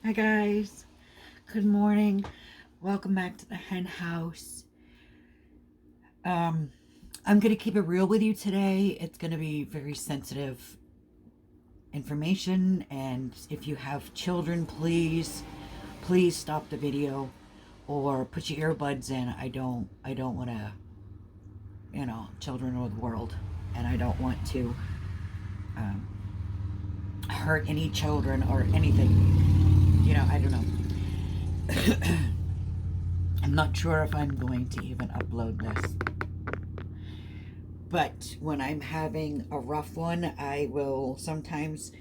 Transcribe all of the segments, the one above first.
Hi guys, good morning. Welcome back to the hen house. Um, I'm gonna keep it real with you today. It's gonna be very sensitive information, and if you have children, please stop the video or put your earbuds in. I don't want to, children of the world, and I don't want to um, hurt any children or anything. I don't know. I'm not sure if I'm going to even upload this. But when I'm having a rough one, I will sometimes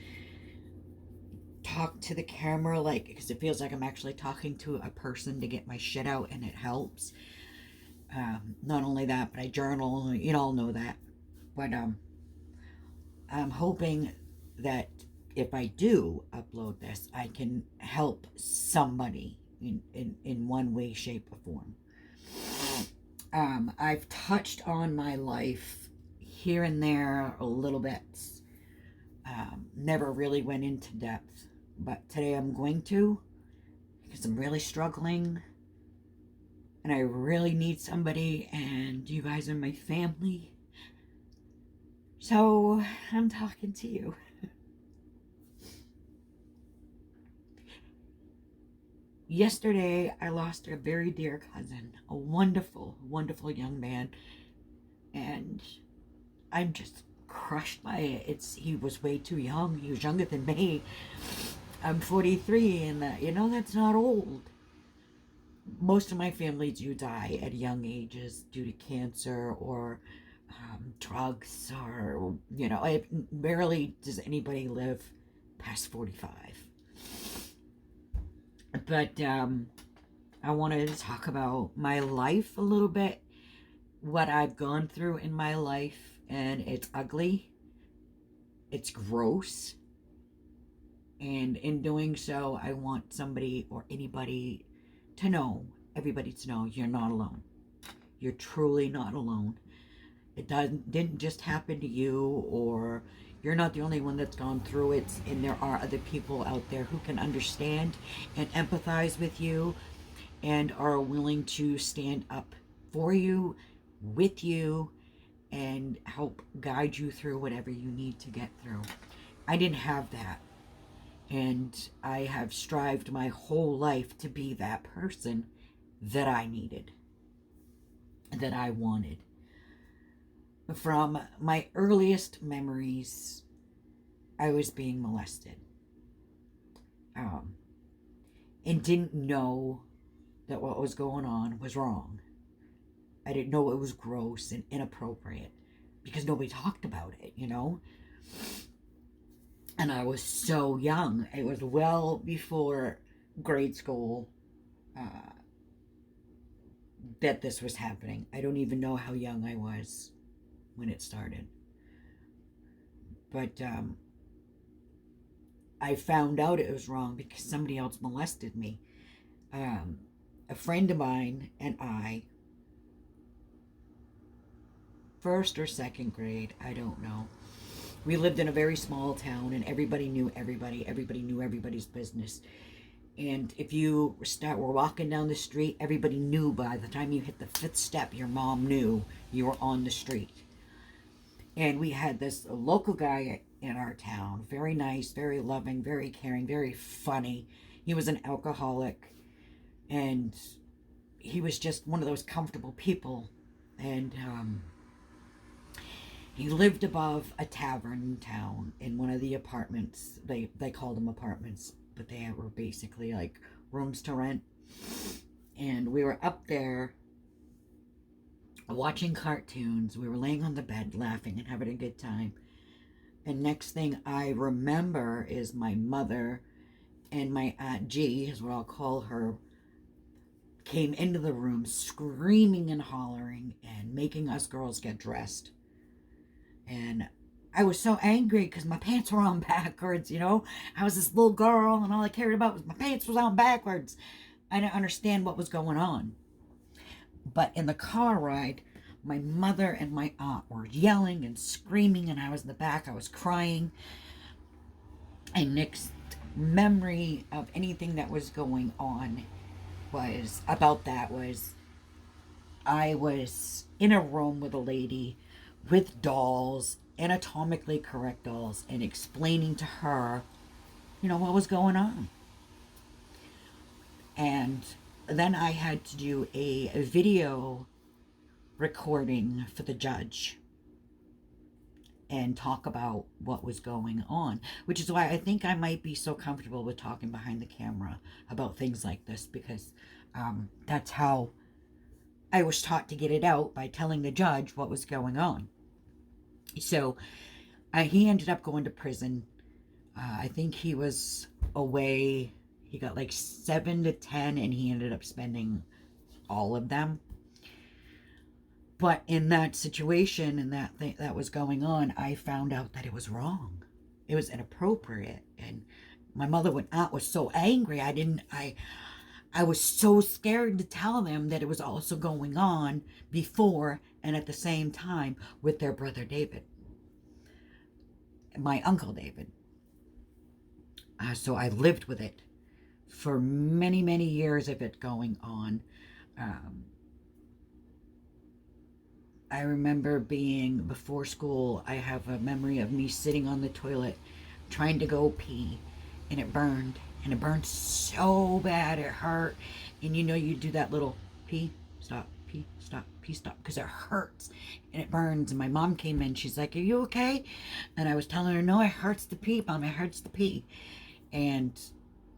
talk to the camera, because it feels like I'm actually talking to a person to get my shit out, and it helps. Not only that, but I journal. You all know that. But I'm hoping that if I do upload this, I can help somebody in one way, shape, or form. I've touched on my life here and there a little bit. Never really went into depth, but today I'm going to, because I'm really struggling and I really need somebody, and you guys are my family. So I'm talking to you. Yesterday, I lost a very dear cousin, a wonderful, wonderful young man, and I'm just crushed by it. He was way too young. He was younger than me. I'm 43, and that's not old. Most of my family do die at young ages due to cancer or drugs, or barely does anybody live past 45. But I wanted to talk about my life a little bit, what I've gone through in my life, and it's ugly, it's gross, and in doing so, I want somebody or anybody to know, everybody to know, you're not alone. You're truly not alone. It didn't just happen to you, or you're not the only one that's gone through it, and there are other people out there who can understand and empathize with you and are willing to stand up for you, with you, and help guide you through whatever you need to get through. I didn't have that, and I have strived my whole life to be that person that I needed, that I wanted. From my earliest memories, I was being molested, and didn't know that what was going on was wrong. I didn't know it was gross and inappropriate because nobody talked about it, And I was so young. It was well before grade school that this was happening. I don't even know how young I was when it started. But I found out it was wrong because somebody else molested me. A friend of mine and I, first or second grade, I don't know. We lived in a very small town, and everybody knew everybody. Everybody knew everybody's business. And if you were walking down the street, everybody knew by the time you hit the fifth step, your mom knew you were on the street. And we had this local guy in our town, very nice, very loving, very caring, very funny. He was an alcoholic, and he was just one of those comfortable people. And he lived above a tavern in town in one of the apartments. They called them apartments, but they were basically like rooms to rent. And we were up there watching cartoons. We were laying on the bed laughing and having a good time. And next thing I remember is my mother and my Aunt G, is what I'll call her, came into the room screaming and hollering and making us girls get dressed. And I was so angry because my pants were on backwards, I was this little girl, and all I cared about was my pants was on backwards. I didn't understand what was going on. But in the car ride, my mother and my aunt were yelling and screaming, and I was in the back. I was crying. And next memory of anything that was going on was I was in a room with a lady with dolls, anatomically correct dolls, and explaining to her, what was going on. And then I had to do a video recording for the judge and talk about what was going on, which is why I think I might be so comfortable with talking behind the camera about things like this, because that's how I was taught to get it out, by telling the judge what was going on. So he ended up going to prison. I think he was away. He got like 7 to 10, and he ended up spending all of them. But in that situation and that thing that was going on, I found out that it was wrong. It was inappropriate. And my mother and aunt was so angry. I was so scared to tell them that it was also going on before and at the same time with their brother David, my uncle David. So I lived with it for many, many years of it going on. I remember being before school, I have a memory of me sitting on the toilet trying to go pee, and it burned. And it burned so bad, it hurt. And you do that little pee, stop, pee, stop, pee, stop, because it hurts and it burns. And my mom came in, she's like, "Are you okay?" And I was telling her, "No, it hurts to pee, Mom, it hurts to pee." And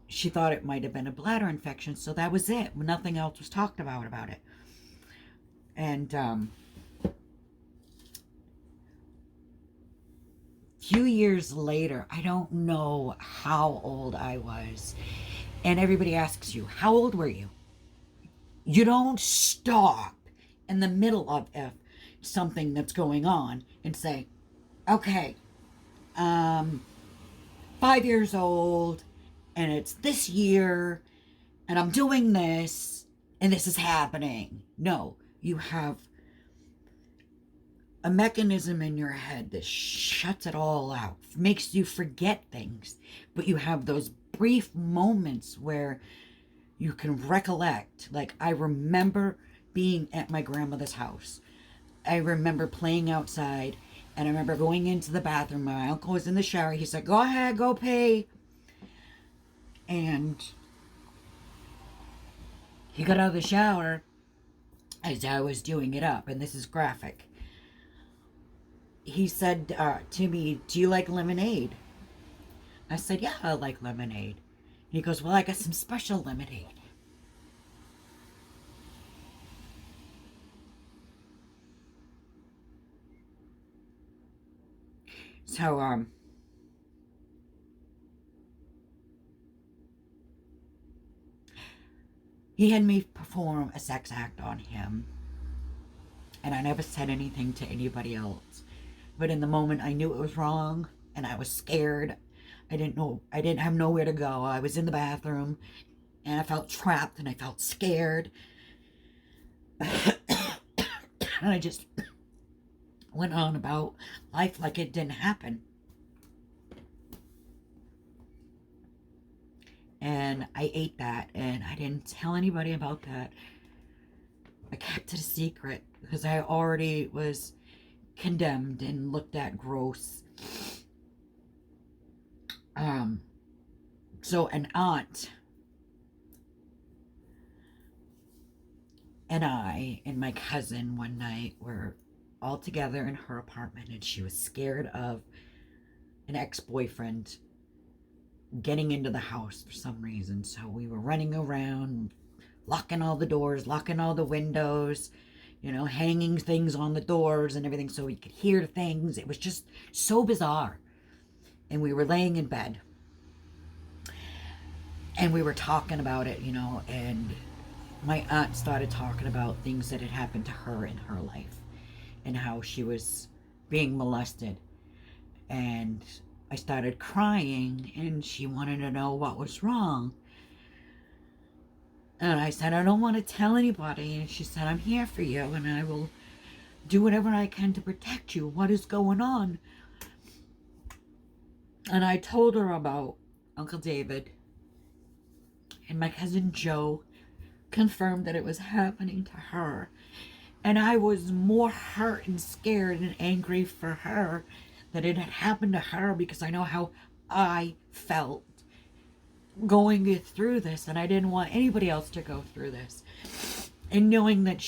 she thought it might have been a bladder infection, so that was it. Nothing else was talked about it. And few years later, I don't know how old I was, and everybody asks you, "How old were you?" You don't stop in the middle of something that's going on and say, "Okay, 5 years old, and it's this year, and I'm doing this, and this is happening." No, you have a mechanism in your head that shuts it all out, makes you forget things, but you have those brief moments where you can recollect. Like, I remember being at my grandmother's house. I remember playing outside, and I remember going into the bathroom. My uncle was in the shower. He said, "Go ahead, go pee." And he got out of the shower as I was doing it up, and this is graphic. He said to me, "Do you like lemonade?" I said, "Yeah, I like lemonade." He goes, "Well, I got some special lemonade." So, he had me perform a sex act on him, and I never said anything to anybody else. But in the moment, I knew it was wrong, and I was scared. I didn't have nowhere to go. I was in the bathroom, and I felt trapped, and I felt scared. And I just went on about life like it didn't happen. And I ate that, and I didn't tell anybody about that. I kept it a secret because I already was condemned and looked at gross. So an aunt and I and my cousin one night were all together in her apartment, and she was scared of an ex-boyfriend getting into the house for some reason. So we were running around, locking all the doors, locking all the windows, hanging things on the doors and everything so we could hear things. It was just so bizarre. And we were laying in bed, and we were talking about it, and my aunt started talking about things that had happened to her in her life and how she was being molested. And I started crying, and she wanted to know what was wrong. And I said, "I don't want to tell anybody." And she said, "I'm here for you, and I will do whatever I can to protect you. What is going on?" And I told her about Uncle David, and my cousin Joe confirmed that it was happening to her. And I was more hurt and scared and angry for her that it had happened to her, because I know how I felt going through this, and I didn't want anybody else to go through this. And knowing that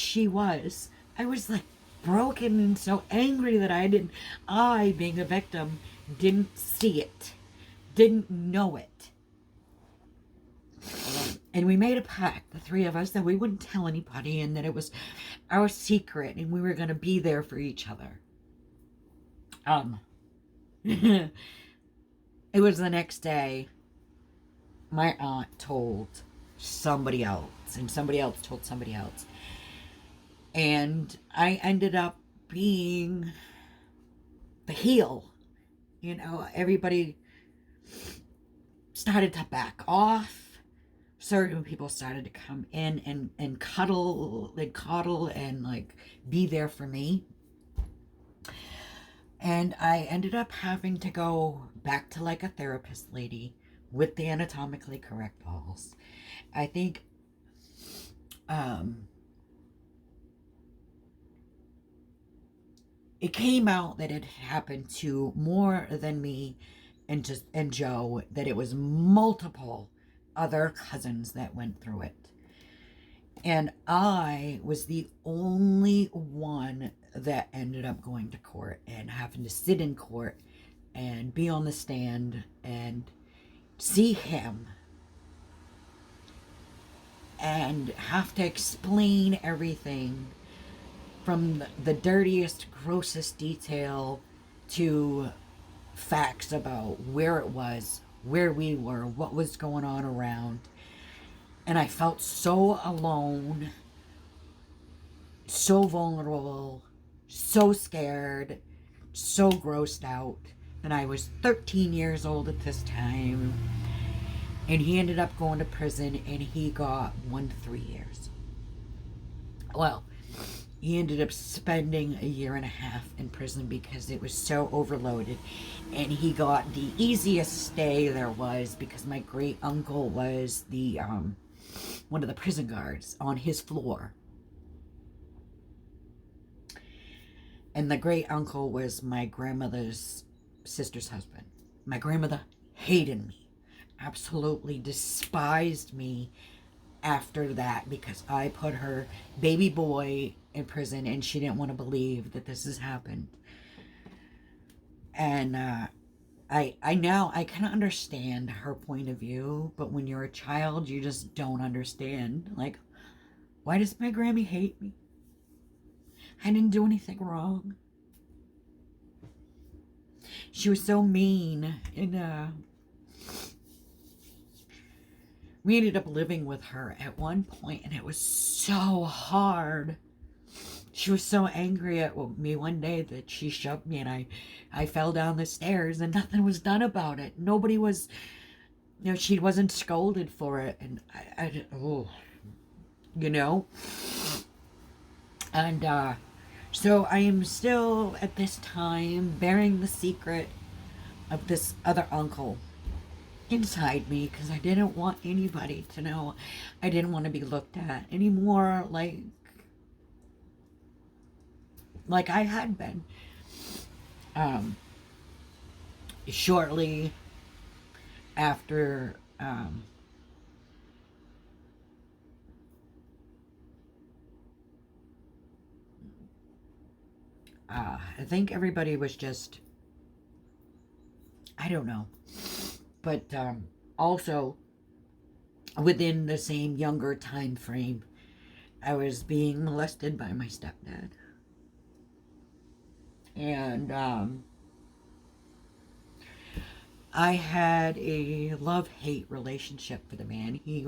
I was like broken and so angry that I, being a victim, didn't see it, didn't know it. And we made a pact, the three of us, that we wouldn't tell anybody, and that it was our secret, and we were going to be there for each other. It was the next day. My aunt told somebody else, and somebody else told somebody else. And I ended up being the heel. You know, everybody started to back off. Certain people started to come in and cuddle, they'd coddle and like be there for me. And I ended up having to go back to like a therapist lady with the anatomically correct balls. I think it came out that it happened to more than me and Joe, that it was multiple other cousins that went through it. And I was the only one that ended up going to court and having to sit in court and be on the stand and see him and have to explain everything from the dirtiest, grossest detail to facts about where it was, where we were, what was going on around. And I felt so alone, so vulnerable, so scared, so grossed out. And I was 13 years old at this time. And he ended up going to prison, and he got 1 to 3 years. Well, he ended up spending 1.5 years in prison because it was so overloaded. And he got the easiest stay there was, because my great uncle was the one of the prison guards on his floor. And the great uncle was my grandmother's sister's husband. My grandmother hated me, absolutely despised me after that, because I put her baby boy in prison, and she didn't want to believe that this has happened. And I can understand her point of view, but when you're a child, you just don't understand. Like, why does my Grammy hate me? I didn't do anything wrong. She was so mean, and we ended up living with her at one point, and it was so hard. She was so angry at me one day that she shoved me, and I fell down the stairs, and nothing was done about it. Nobody was, she wasn't scolded for it, and And so I am still, at this time, bearing the secret of this other uncle inside me, because I didn't want anybody to know. I didn't want to be looked at anymore like I had been. Shortly after I think everybody was just, I don't know, but also within the same younger time frame, I was being molested by my stepdad. And I had a love-hate relationship with the man. He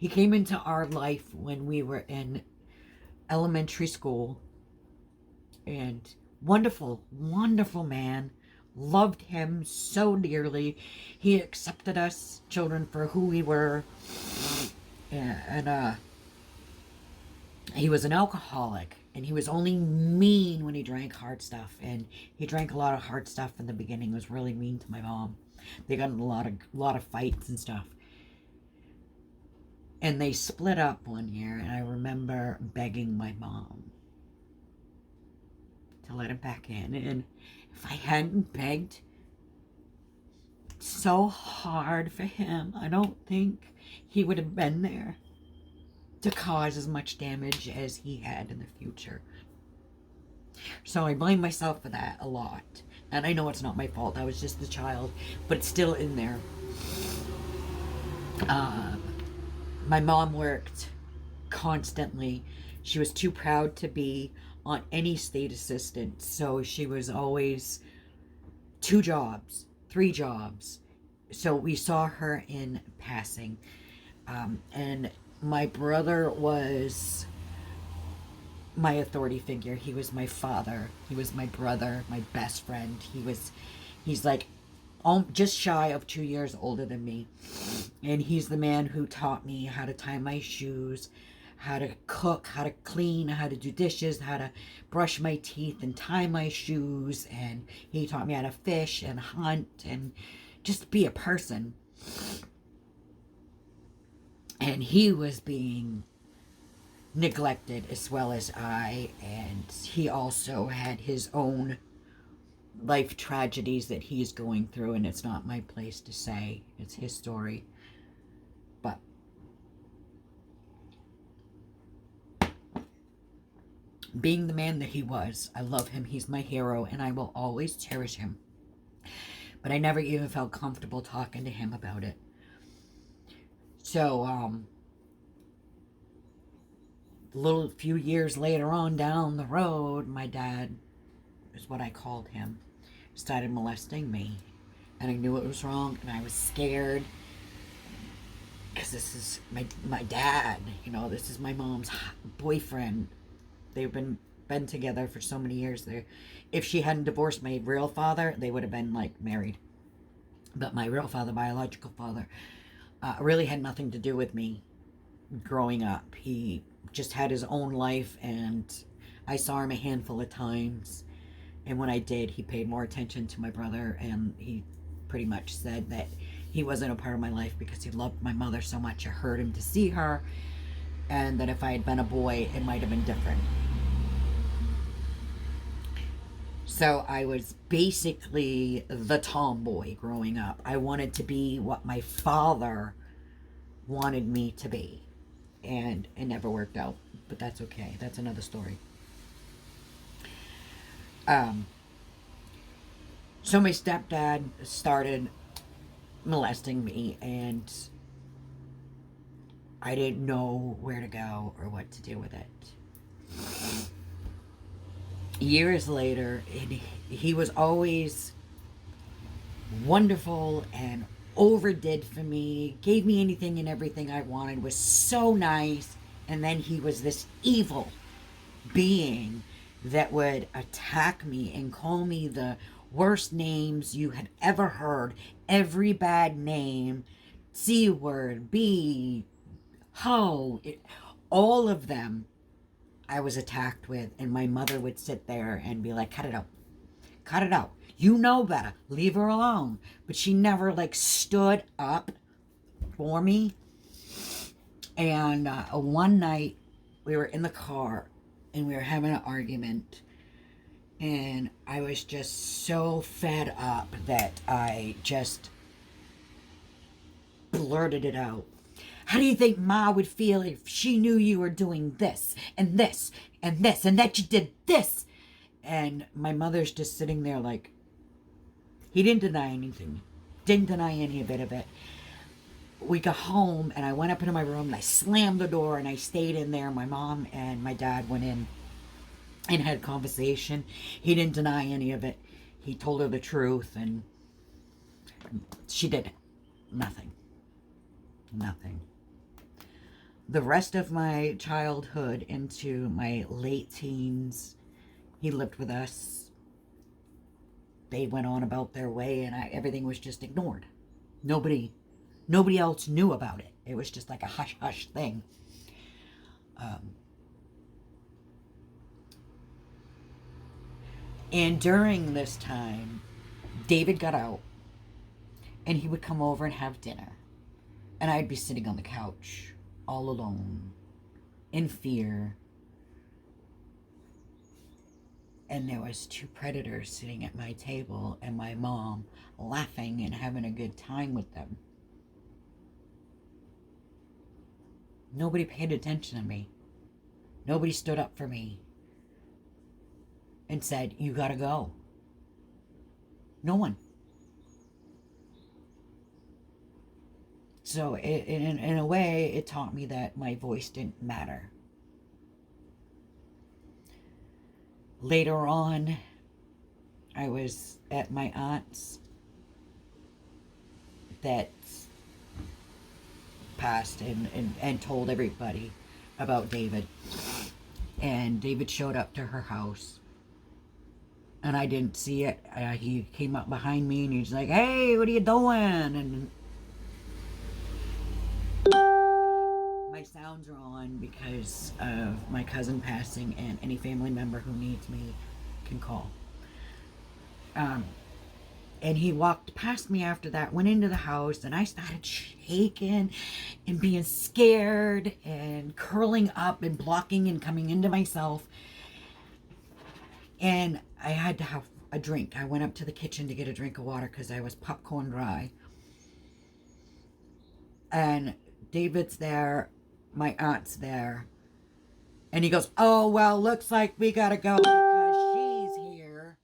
came into our life when we were in elementary school, and wonderful, wonderful man. Loved him so dearly. He accepted us children for who we were, and he was an alcoholic, and he was only mean when he drank hard stuff, and he drank a lot of hard stuff in the beginning. He was really mean to my mom. They got in a lot of fights and stuff. And they split up one year, and I remember begging my mom to let him back in. And if I hadn't begged so hard for him, I don't think he would have been there to cause as much damage as he had in the future. So I blame myself for that a lot. And I know it's not my fault. I was just a child, but it's still in there. My mom worked constantly. She was too proud to be on any state assistance. So she was always 2 jobs, 3 jobs. So we saw her in passing. And my brother was my authority figure. He was my father. He was my brother, my best friend. He's like just shy of 2 years older than me. And he's the man who taught me how to tie my shoes, how to cook, how to clean, how to do dishes, how to brush my teeth and tie my shoes. And he taught me how to fish and hunt and just be a person. And he was being neglected as well as I, and he also had his own life tragedies that he's going through, and it's not my place to say. It's his story. But being the man that he was, I love him. He's my hero, and I will always cherish him. But I never even felt comfortable talking to him about it. So, a few years later on down the road, my dad, is what I called him, started molesting me. And I knew it was wrong, and I was scared. Because this is my dad, you know, this is my mom's boyfriend. They've been together for so many years. If she hadn't divorced my real father, they would have been, like, married. But my real father, biological father, really had nothing to do with me growing up. He just had his own life, and I saw him a handful of times. And when I did, he paid more attention to my brother, and he pretty much said that he wasn't a part of my life because he loved my mother so much it hurt him to see her, and that if I had been a boy, it might have been different. So I was basically the tomboy growing up. I wanted to be what my father wanted me to be. And it never worked out. But that's okay. That's another story. So my stepdad started molesting me, and I didn't know where to go or what to do with it. Years later, he was always wonderful and overdid for me, gave me anything and everything I wanted, was so nice. And then he was this evil being that would attack me and call me the worst names you had ever heard. Every bad name, C word, B, ho, all of them I was attacked with. And my mother would sit there and be like, cut it out. Cut it out. You know better. Leave her alone. But she never, like, stood up for me. And one night, we were in the car, and we were having an argument. And I was just so fed up that I just blurted it out. How do you think Ma would feel if she knew you were doing this, and this, and this, and that you did this? And my mother's just sitting there like, he didn't deny anything. Didn't deny any bit of it. We got home, and I went up into my room, and I slammed the door, and I stayed in there. My mom and my dad went in and had a conversation. He didn't deny any of it. He told her the truth, and she did nothing. Nothing. The rest of my childhood into my late teens, he lived with us. They went on about their way, and everything was just ignored. Nobody else knew about it. It was just like a hush-hush thing. And during this time, David got out, And he would come over and have dinner. And I'd be sitting on the couch, all alone, in fear. And there was 2 predators sitting at my table and my mom laughing and having a good time with them. Nobody paid attention to me. Nobody stood up for me and said, you gotta go. No one. So in a way, it taught me that my voice didn't matter. Later on, I was at my aunt's that passed and told everybody about David. And David showed up to her house. And I didn't see it. He came up behind me and he's like, hey, what are you doing? And my sounds are on because of my cousin passing, and any family member who needs me can call. And he walked past me after that, went into the house, and I started shaking and being scared and curling up and blocking and coming into myself. And I had to have a drink. I went up to the kitchen to get a drink of water because I was popcorn dry. And David's there, my aunt's there. And he goes, oh, well, looks like we gotta go because she's here.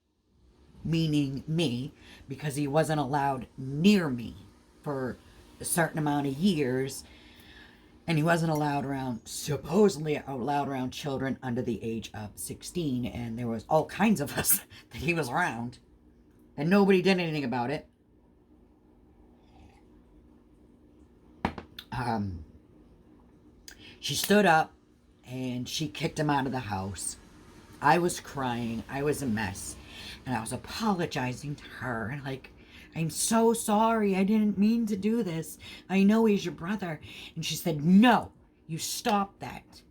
Meaning me, because he wasn't allowed near me for a certain amount of years. And he wasn't allowed around, supposedly allowed around children under the age of 16. And there was all kinds of us that he was around. And nobody did anything about it. She stood up and she kicked him out of the house. I was crying. I was a mess. And I was apologizing to her. Like, I'm so sorry. I didn't mean to do this. I know he's your brother. And she said, no, you stop that.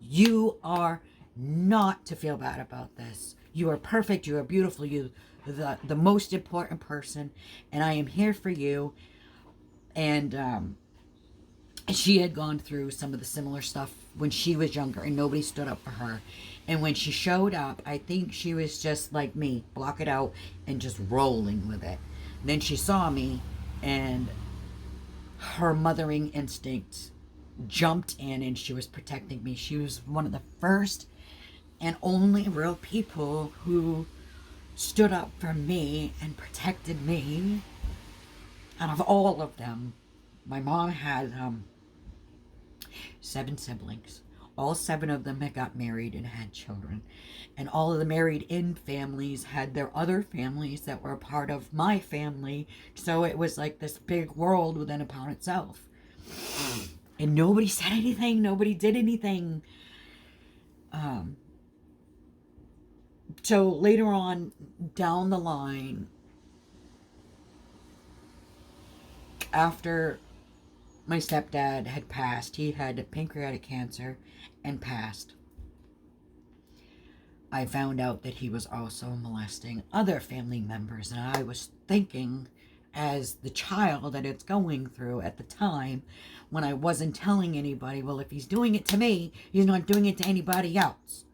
You are not to feel bad about this. You are perfect. You are beautiful. You are the most important person. And I am here for you. And she had gone through some of the similar stuff when she was younger, and nobody stood up for her. And when she showed up, I think she was just like me, block it out and just rolling with it. Then she saw me, and her mothering instinct jumped in, and she was protecting me. She was one of the first and only real people who stood up for me and protected me out of all of them. My mom had 7 siblings. All 7 of them had got married and had children. And all of the married-in families had their other families that were a part of my family. So it was like this big world within upon itself. And nobody said anything. Nobody did anything. So later on down the line, after my stepdad had passed, he had pancreatic cancer and passed, I found out that he was also molesting other family members. And I was thinking, as the child that it's going through at the time, when I wasn't telling anybody, well, if he's doing it to me, he's not doing it to anybody else.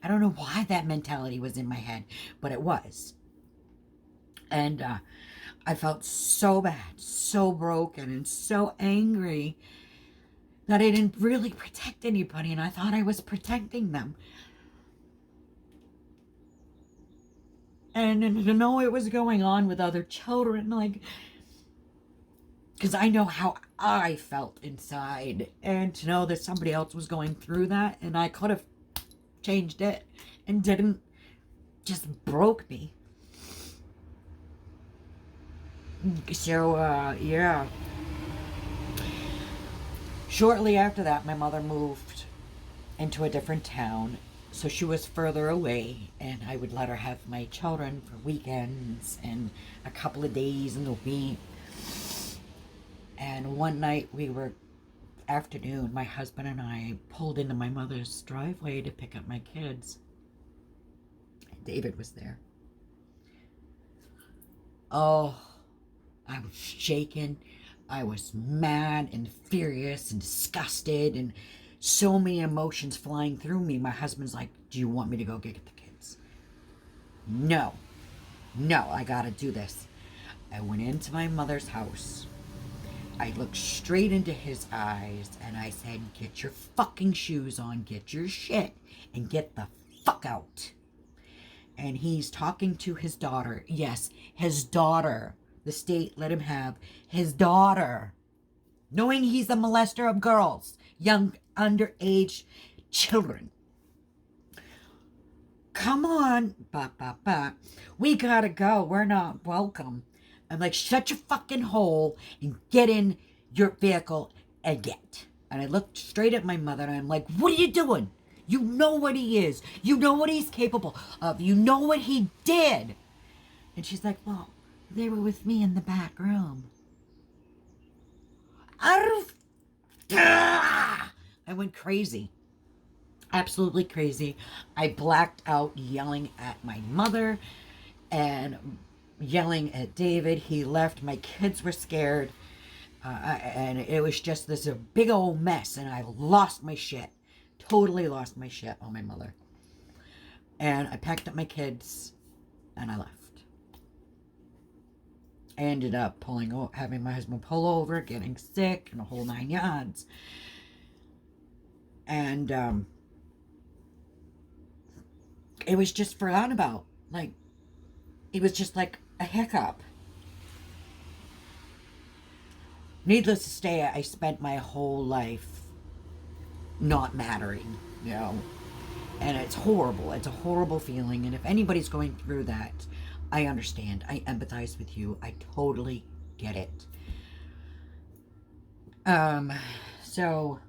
I don't know why that mentality was in my head, but it was. And I felt so bad, so broken, and so angry that I didn't really protect anybody, and I thought I was protecting them. And to know it was going on with other children, like, because I know how I felt inside, and to know that somebody else was going through that, and I could have changed it and didn't, just broke me. So, yeah. Shortly after that, my mother moved into a different town, so she was further away, and I would let her have my children for weekends and a couple of days in the week. And one night afternoon, my husband and I pulled into my mother's driveway to pick up my kids. David was there. Oh, I was shaken. I was mad and furious and disgusted and so many emotions flying through me. My husband's like, do you want me to go get the kids? No. No, I gotta do this. I went into my mother's house. I looked straight into his eyes and I said, get your fucking shoes on, get your shit, and get the fuck out. And he's talking to his daughter. Yes, his daughter. The state let him have his daughter. Knowing he's a molester of girls, young underage children. Come on, we gotta go. We're not welcome. I'm like, shut your fucking hole and get in your vehicle and get. And I looked straight at my mother and I'm like, what are you doing? You know what he is. You know what he's capable of. You know what he did. And she's like, well, they were with me in the back room. I went crazy. Absolutely crazy. I blacked out yelling at my mother and yelling at David. He left. My kids were scared. And it was just this big old mess. And I lost my shit. Totally lost my shit on my mother. And I packed up my kids and I left. I ended up having my husband pull over, getting sick, and a whole 9 yards. And it was just forgotten about. Like, it was just like a hiccup. Needless to say, I spent my whole life not mattering, you know. And it's horrible. It's a horrible feeling. And if anybody's going through that, I understand. I empathize with you. I totally get it. So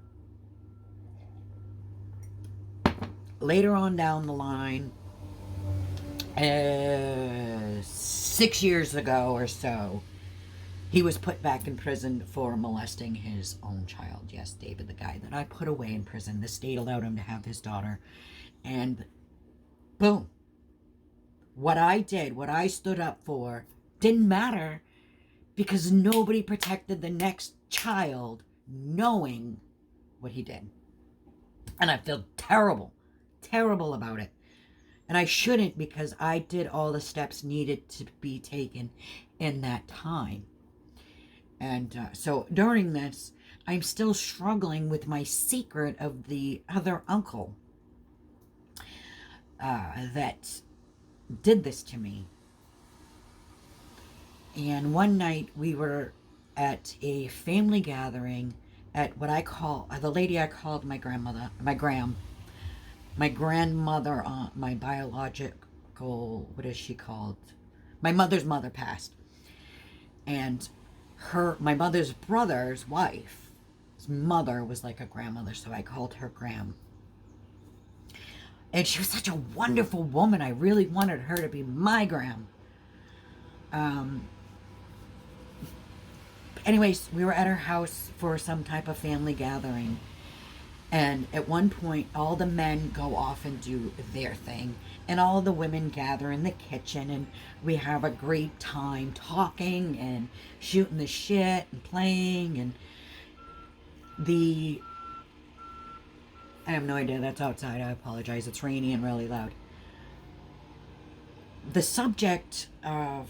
later on down the line, 6 years ago or so, he was put back in prison for molesting his own child. Yes, David, the guy that I put away in prison. The state allowed him to have his daughter. And boom. What I did, what I stood up for, didn't matter because nobody protected the next child knowing what he did. And I feel terrible about it. And I shouldn't, because I did all the steps needed to be taken in that time. And so during this, I'm still struggling with my secret of the other uncle that did this to me. And one night we were at a family gathering at what I call, the lady I called my grandmother, my grandmother, my biological, what is she called? My mother's mother passed. And my mother's brother's wife, his mother was like a grandmother, so I called her Gram. And she was such a wonderful woman. I really wanted her to be my Gram. Anyways, we were at her house for some type of family gathering. And at one point, all the men go off and do their thing. And all the women gather in the kitchen. And we have a great time talking and shooting the shit and playing. And I have no idea. That's outside. I apologize. It's rainy and really loud. The subject of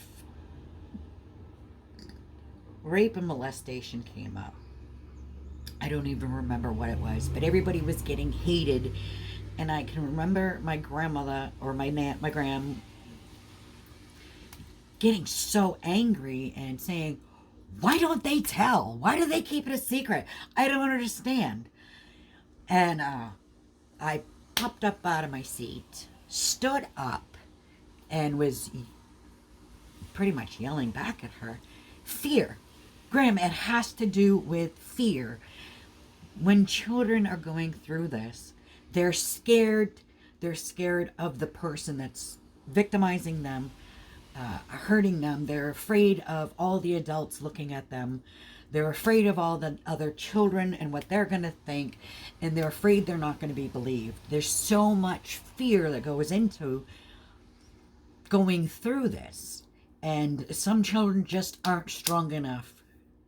rape and molestation came up. I don't even remember what it was, but everybody was getting hated. And I can remember my grandmother or my gram getting so angry and saying, why don't they tell? Why do they keep it a secret? I don't understand. And I popped up out of my seat, stood up, and was pretty much yelling back at her. Fear. Graham, it has to do with fear. When children are going through this, they're scared. They're scared of the person that's victimizing them, hurting them. They're afraid of all the adults looking at them. They're afraid of all the other children and what they're going to think. And they're afraid they're not going to be believed. There's so much fear that goes into going through this. And some children just aren't strong enough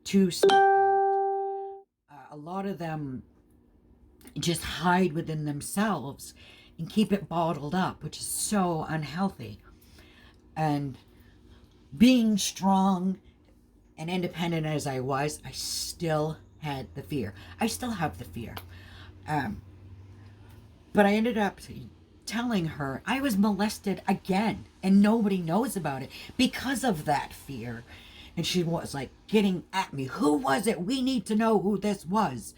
to speak out. A lot of them just hide within themselves and keep it bottled up, which is so unhealthy. And being strong and independent as I was, I still had the fear. I still have the fear. But I ended up telling her I was molested again, and nobody knows about it because of that fear. And she was like getting at me. Who was it? We need to know who this was.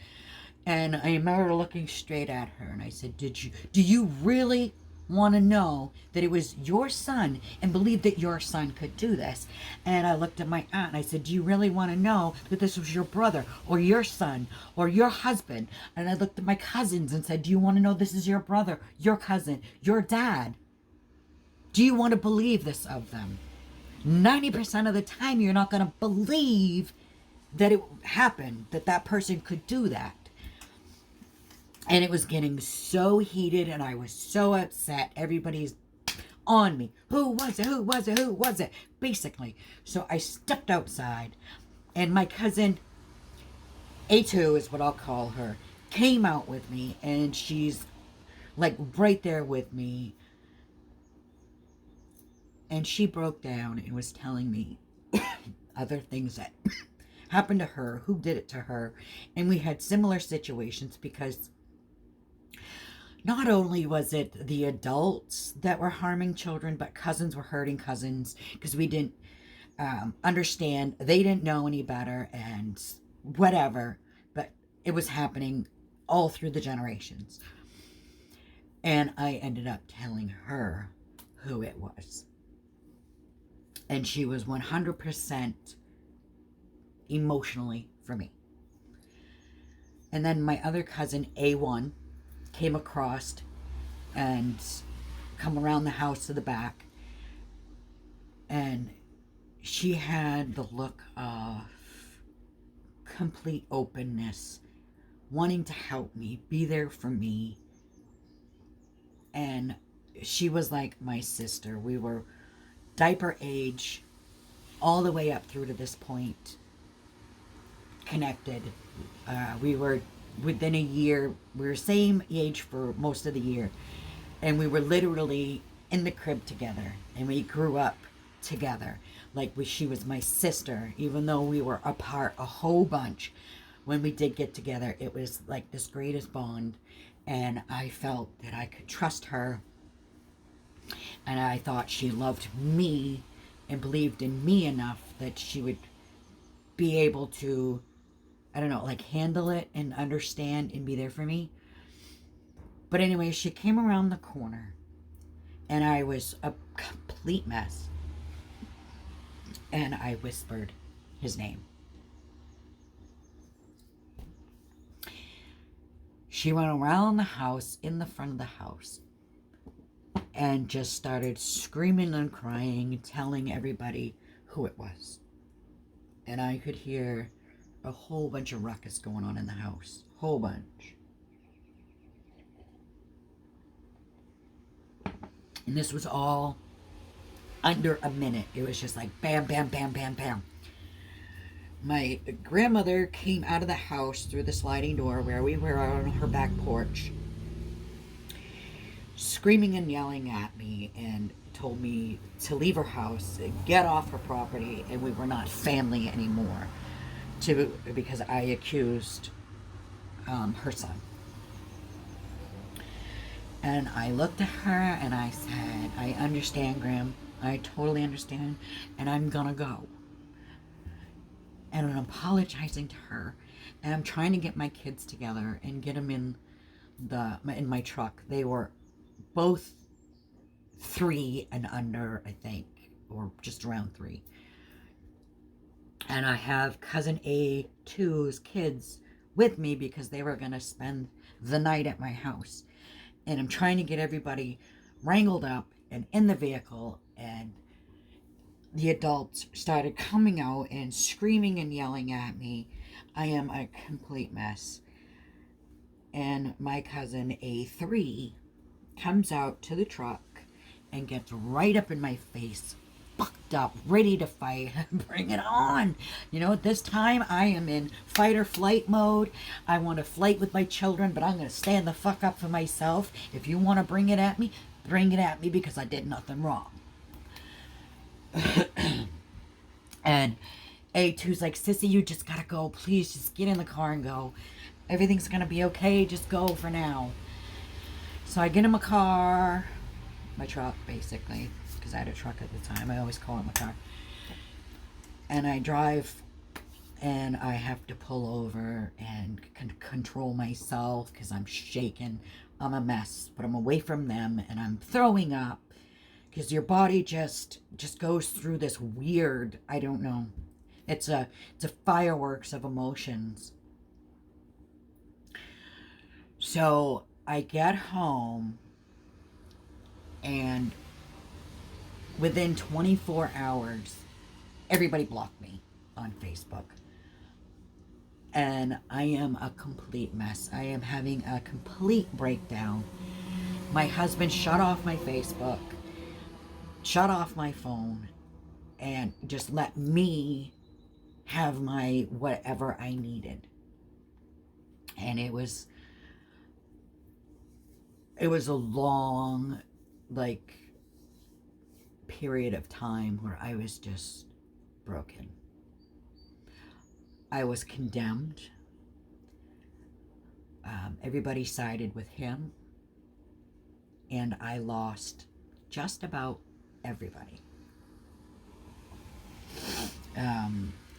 And I remember looking straight at her and I said, do you really want to know that it was your son and believe that your son could do this? And I looked at my aunt and I said, do you really want to know that this was your brother or your son or your husband? And I looked at my cousins and said, do you want to know this is your brother, your cousin, your dad? Do you want to believe this of them? 90% of the time, you're not going to believe that it happened, that that person could do that. And it was getting so heated and I was so upset. Everybody's on me. Who was it? Who was it? Who was it? Basically. So I stepped outside and my cousin, A2 is what I'll call her, came out with me and she's like right there with me. And she broke down and was telling me other things that happened to her, who did it to her. And we had similar situations because not only was it the adults that were harming children, but cousins were hurting cousins because we didn't understand. They didn't know any better and whatever. But it was happening all through the generations. And I ended up telling her who it was. And she was 100% emotionally for me. And then my other cousin, A1, came across and come around the house to the back, and she had the look of complete openness, wanting to help me, be there for me. And she was like my sister. We were diaper age all the way up through to this point, connected. We were within a year, we were same age for most of the year, and we were literally in the crib together, and we grew up together. Like she was my sister, even though we were apart a whole bunch. When we did get together, it was like this greatest bond, and I felt that I could trust her, and I thought she loved me and believed in me enough that she would be able to, I don't know, like handle it and understand and be there for me. But anyway, she came around the corner and I was a complete mess. And I whispered his name. She went around the house, in the front of the house, and just started screaming and crying, telling everybody who it was. And I could hear a whole bunch of ruckus going on in the house. Whole bunch. And this was all under a minute. It was just like bam, bam, bam, bam, bam. My grandmother came out of the house through the sliding door where we were on her back porch, screaming and yelling at me, and told me to leave her house, get off her property, and we were not family anymore. Because I accused her son. And I looked at her and I said, I understand, Graham. I totally understand. And I'm gonna go. And I'm apologizing to her. And I'm trying to get my kids together and get them in my truck. They were both 3 and under, I think, or just around 3. And I have cousin A2's kids with me because they were going to spend the night at my house. And I'm trying to get everybody wrangled up and in the vehicle. And the adults started coming out and screaming and yelling at me. I am a complete mess. And my cousin A3 comes out to the truck and gets right up in my face fucked up, ready to fight. Bring it on. You know, this time I am in fight or flight mode. I want to fight with my children, but I'm going to stand the fuck up for myself. If you want to bring it at me because I did nothing wrong. And A2's like, Sissy, you just gotta go. Please, just get in the car and go. Everything's gonna be okay. Just go for now. So I get in my car, my truck, basically, because I had a truck at the time. I always call it my car. And I drive, and I have to pull over and control myself because I'm shaking. I'm a mess, but I'm away from them, and I'm throwing up because your body just goes through this weird, I don't know. It's a fireworks of emotions. So I get home, and within 24 hours, everybody blocked me on Facebook. And I am a complete mess. I am having a complete breakdown. My husband shut off my Facebook, shut off my phone, and just let me have my whatever I needed. And it was a long, like, period of time where I was just broken. I was condemned. Everybody sided with him, and I lost just about everybody.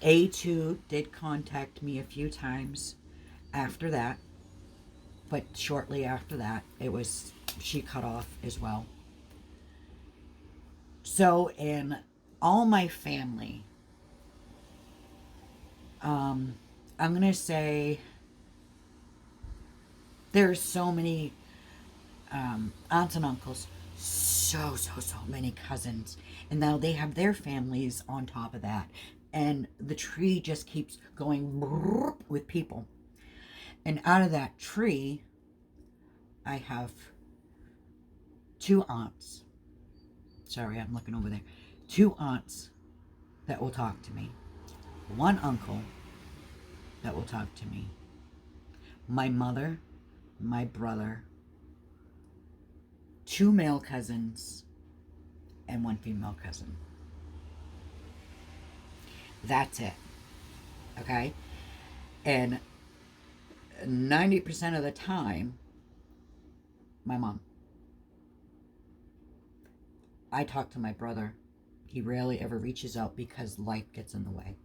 A2 did contact me a few times after that, but shortly after that, she cut off as well. So in all my family, I'm going to say there's so many aunts and uncles, so many cousins, and now they have their families on top of that, and the tree just keeps going with people. And out of that tree, I have 2 aunts. Sorry, I'm looking over there. 2 aunts that will talk to me. 1 uncle that will talk to me. My mother, my brother, 2 male cousins, and 1 female cousin. That's it. Okay? And 90% of the time, my mom. I talk to my brother. He rarely ever reaches out because life gets in the way.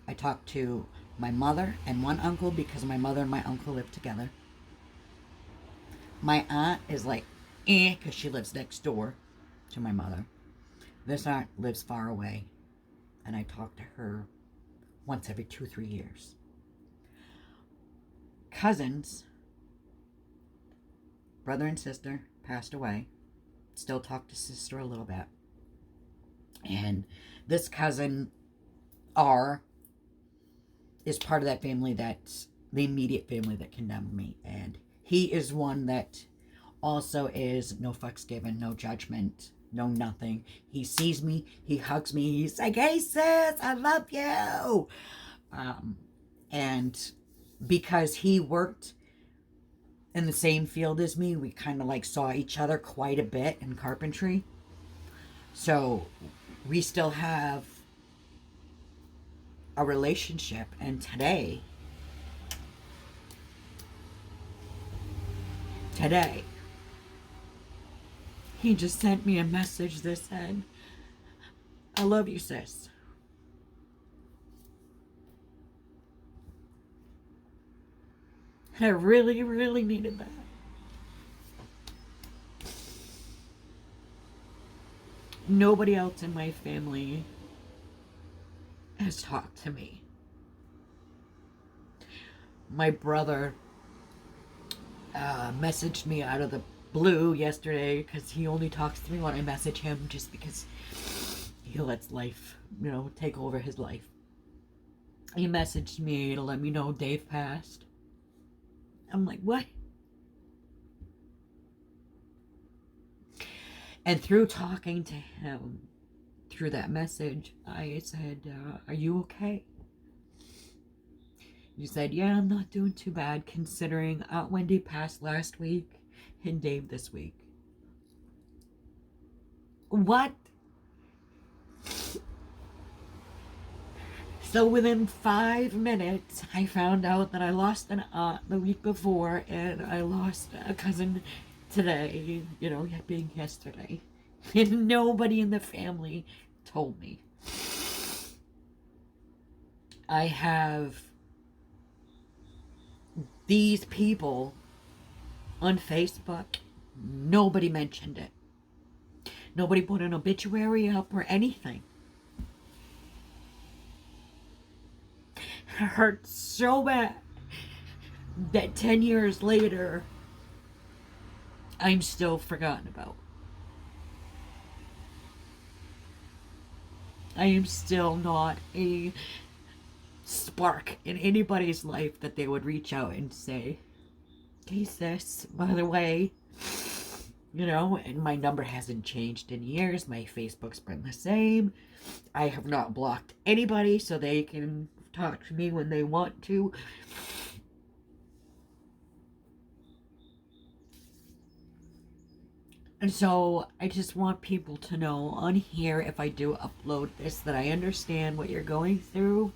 I talk to my mother and 1 uncle because my mother and my uncle live together. My aunt is like, because she lives next door to my mother. This aunt lives far away, and I talk to her once every 2-3 years. Cousins, brother and sister, passed away. Still talk to sister a little bit. And this cousin, R, is part of that family that's the immediate family that condemned me. And he is one that also is no fucks given, no judgment, no nothing. He sees me, he hugs me, he's like, hey sis, I love you. And because he worked in the same field as me, we kind of like saw each other quite a bit in carpentry. So we still have a relationship. And today, he just sent me a message that said, I love you, sis. And I really, really needed that. Nobody else in my family has talked to me. My brother messaged me out of the blue yesterday because he only talks to me when I message him, just because he lets life, take over his life. He messaged me to let me know Dave passed. I'm like, what? And through talking to him, through that message, I said, are you okay? You said, yeah, I'm not doing too bad considering Aunt Wendy passed last week and Dave this week. What? So within 5 minutes, I found out that I lost an aunt the week before and I lost a cousin today, being yesterday. And nobody in the family told me. I have these people on Facebook. Nobody mentioned it. Nobody put an obituary up or anything. It hurts so bad that 10 years later, I'm still forgotten about. I am still not a spark in anybody's life that they would reach out and say, hey sis, by the way, and my number hasn't changed in years. My Facebook's been the same. I have not blocked anybody so they can talk to me when they want to. And so I just want people to know on here, if I do upload this, that I understand what you're going through.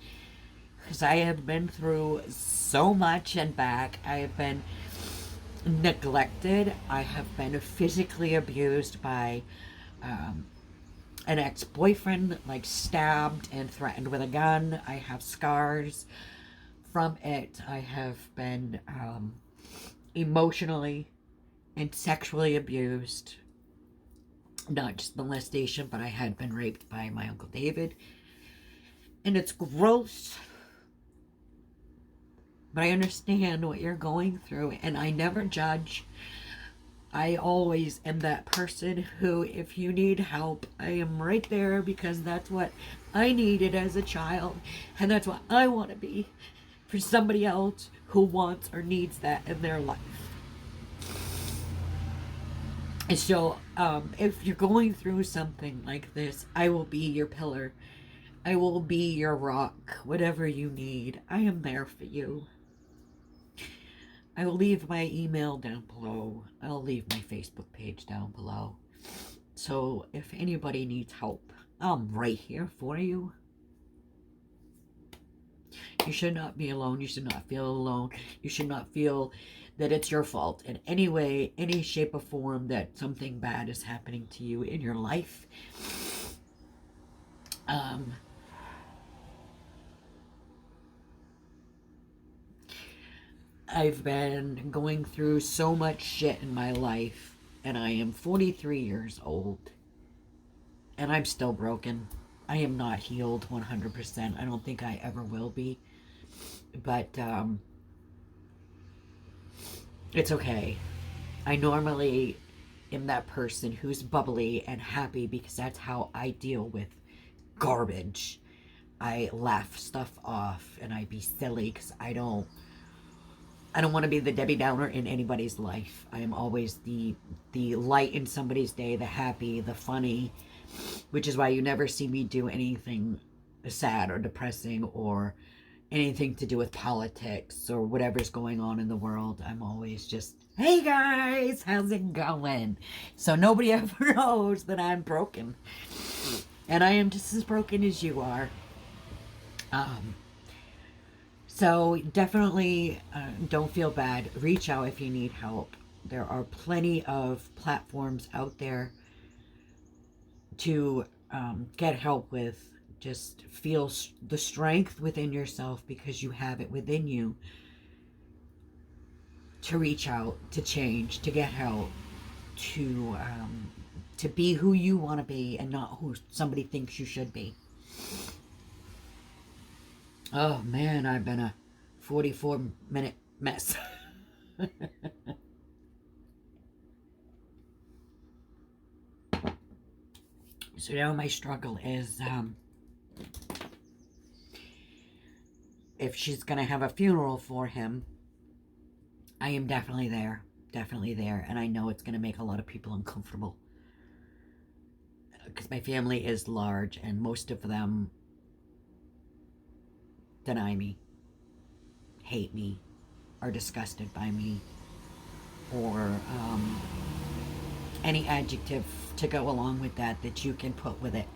Because I have been through so much and back. I have been neglected. I have been physically abused by an ex-boyfriend, like stabbed and threatened with a gun. I have scars from it. I have been emotionally and sexually abused. Not just molestation, but I had been raped by my Uncle David. And it's gross. But I understand what you're going through, and I never judge. I always am that person who, if you need help, I am right there, because that's what I needed as a child, and that's what I want to be for somebody else who wants or needs that in their life. And so, if you're going through something like this, I will be your pillar. I will be your rock. Whatever you need, I am there for you. I will leave my email down below. I'll leave my Facebook page down below. So if anybody needs help, I'm right here for you. You should not be alone. You should not feel alone. You should not feel that it's your fault in any way, any shape or form, that something bad is happening to you in your life. I've been going through so much shit in my life, and I am 43 years old, and I'm still broken. I am not healed 100%. I don't think I ever will be, but it's okay. I normally am that person who's bubbly and happy, because that's how I deal with garbage. I laugh stuff off and I be silly, because I don't want to be the Debbie Downer in anybody's life. I am always the light in somebody's day, the happy, the funny, which is why you never see me do anything sad or depressing or anything to do with politics or whatever's going on in the world. I'm always just, hey guys, how's it going? So nobody ever knows that I'm broken. And I am just as broken as you are. So definitely don't feel bad. Reach out if you need help. There are plenty of platforms out there to get help with. Just feel the strength within yourself, because you have it within you to reach out, to change, to get help, to be who you want to be and not who somebody thinks you should be. Oh man, I've been a 44-minute mess. So now my struggle is, if she's going to have a funeral for him, I am definitely there. Definitely there. And I know it's going to make a lot of people uncomfortable. because my family is large and most of them deny me, hate me, are disgusted by me, or any adjective to go along with that you can put with it.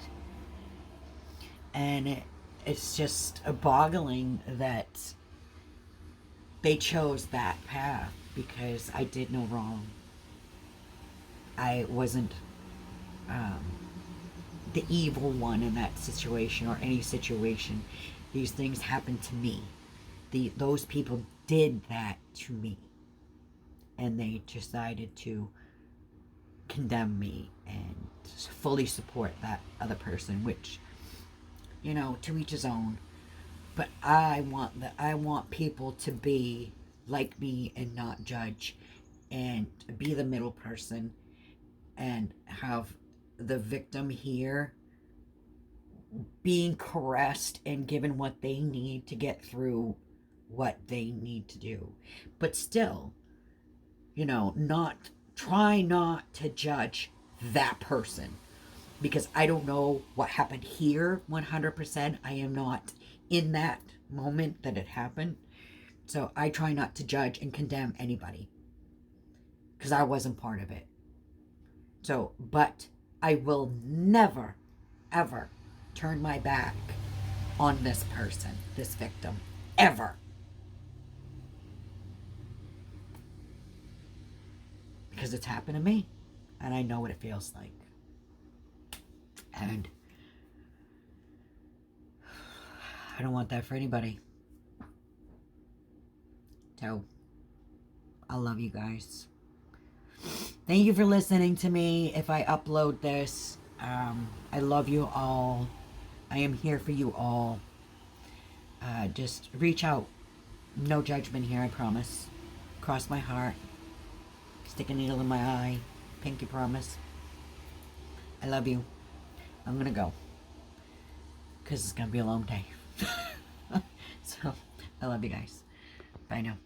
And it's just boggling that they chose that path because I did no wrong. I wasn't the evil one in that situation or any situation. These things happened to me. Those people did that to me. And they decided to condemn me and fully support that other person, which, you know, to each his own. But I want people to be like me and not judge, and be the middle person, and have the victim here being caressed and given what they need to get through what they need to do. But still, you know, try not to judge that person, because I don't know what happened here 100%. I am not in that moment that it happened. So I try not to judge and condemn anybody because I wasn't part of it. So, but I will never, ever turn my back on this person, this victim, ever. Because it's happened to me and I know what it feels like. And I don't want that for anybody. So, I love you guys. Thank you for listening to me. If I upload this, I love you all. I am here for you all. Just reach out. No judgment here, I promise. Cross my heart. Stick a needle in my eye. Pinky promise. I love you. I'm gonna go. Because it's gonna be a long day. So, I love you guys. Bye now.